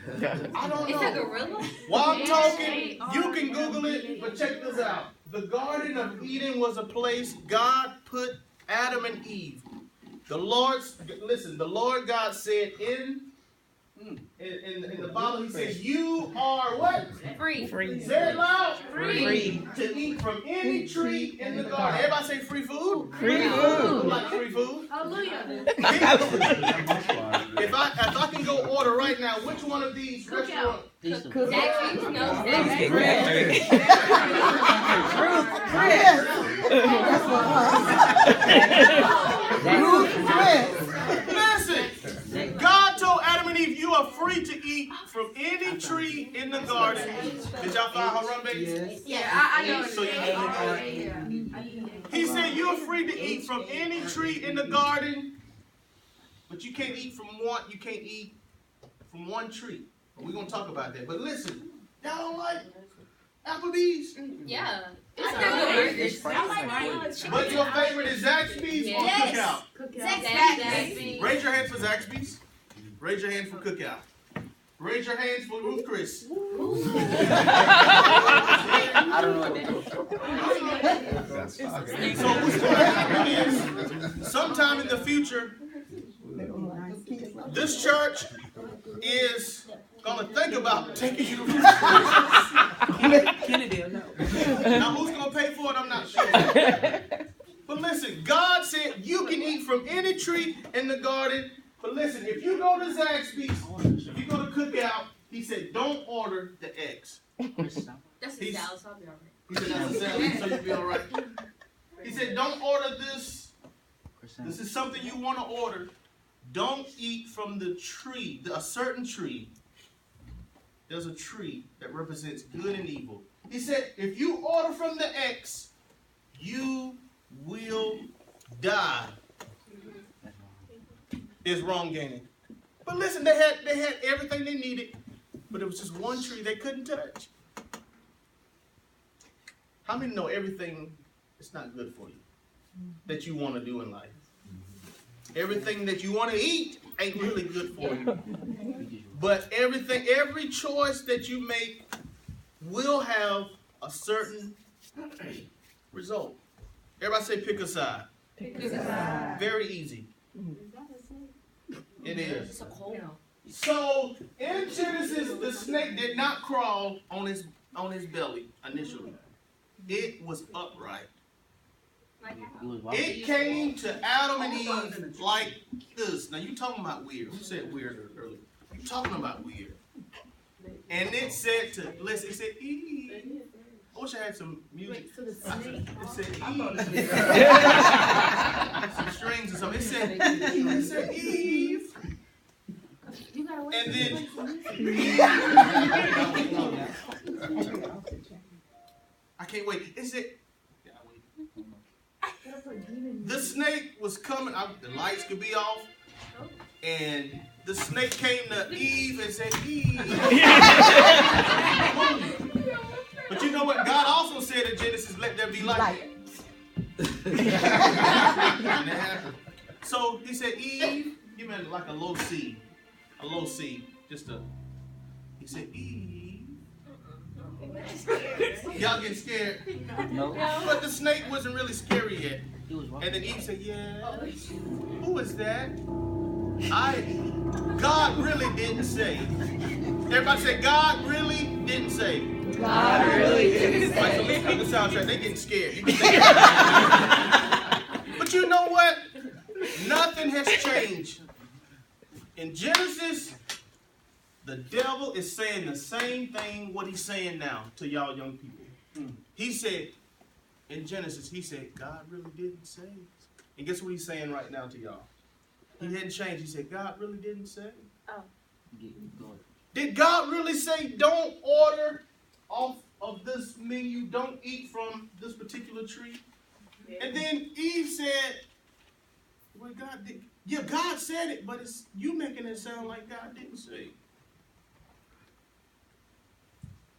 I don't It's know. a gorilla? While I'm talking, you can Google it, but check this out. The Garden of Eden was a place God put Adam and Eve. The Lord God said in the Bible, he said, you are what? Free. Say it loud. Free. To eat from any tree in the garden. Everybody say free food? Free Who food. like free food? Hallelujah. If I can go order right now, which one of these restaurants? Zaxby's? No. Listen, God told Adam and Eve, you are free to eat from any tree in the garden. Did y'all find Harambe? Yeah, I know. So he said you're free to eat from any tree in the garden, but you can't eat from one. You can't eat from one tree. We're gonna talk about that. But listen, y'all don't like Applebee's? Yeah. But your favorite is Zaxby's or Yes. Cookout? Zaxby's. Raise your hands for Zaxby's. Raise your hands for Cookout. Raise your hands for Ruth Chris. I don't know what that is. So what's going to happen is, sometime in the future, this church is going to think about taking you to Ruth Chris. Kennedy, no. Now who's going to pay for it, I'm not sure. But listen, God said you can eat from any tree in the garden. But listen, if you go to Zaxby's, if you go to Cookout, he said don't order the eggs. That's a salad, so I'll be all right. He said that's a salad, so you'll be all right. He said don't order this. This is something you want to order. Don't eat from the tree, a certain tree. There's a tree that represents good and evil. He said if you order from the X, you will die. Is wrong gaining. But listen, they had everything they needed, but it was just one tree they couldn't touch. How many know everything is not good for you that you want to do in life? Everything that you want to eat ain't really good for you. But every choice that you make will have a certain result. Everybody say pick a side. Pick a side. Very easy. It is. It's so cold. So in Genesis, the snake did not crawl on his belly initially. It was upright. It came to Adam and Eve like this. Now you talking about weird. Who said weird earlier? You talking about weird. And it said to listen, it said Eve. I wish I had some music. It said Eve. Some strings or something. It said Eve. And then I can't wait. It said the snake was coming out. The lights could be off. And the snake came to Eve and said, Eve. But you know what? God also said in Genesis, let there be light. And that happened. So he said, Eve, give me like a low C. A low C. He said, Eve. Y'all getting scared? No. But the snake wasn't really scary yet. And then Eve said, yeah. Who is that? God really didn't say. Everybody say, God really didn't say. God really didn't Right, so let's make the soundtrack. They're getting scared. You can say but you know what? Nothing has changed. In Genesis, the devil is saying the same thing what he's saying now to y'all young people. He said, in Genesis, he said, God really didn't say. And guess what he's saying right now to y'all? He hadn't changed. He said, God really didn't say. Oh. Did God really say, don't order off of this menu, don't eat from this particular tree? Yeah. And then Eve said, well, God did. Yeah, God said it, but it's you making it sound like God didn't say.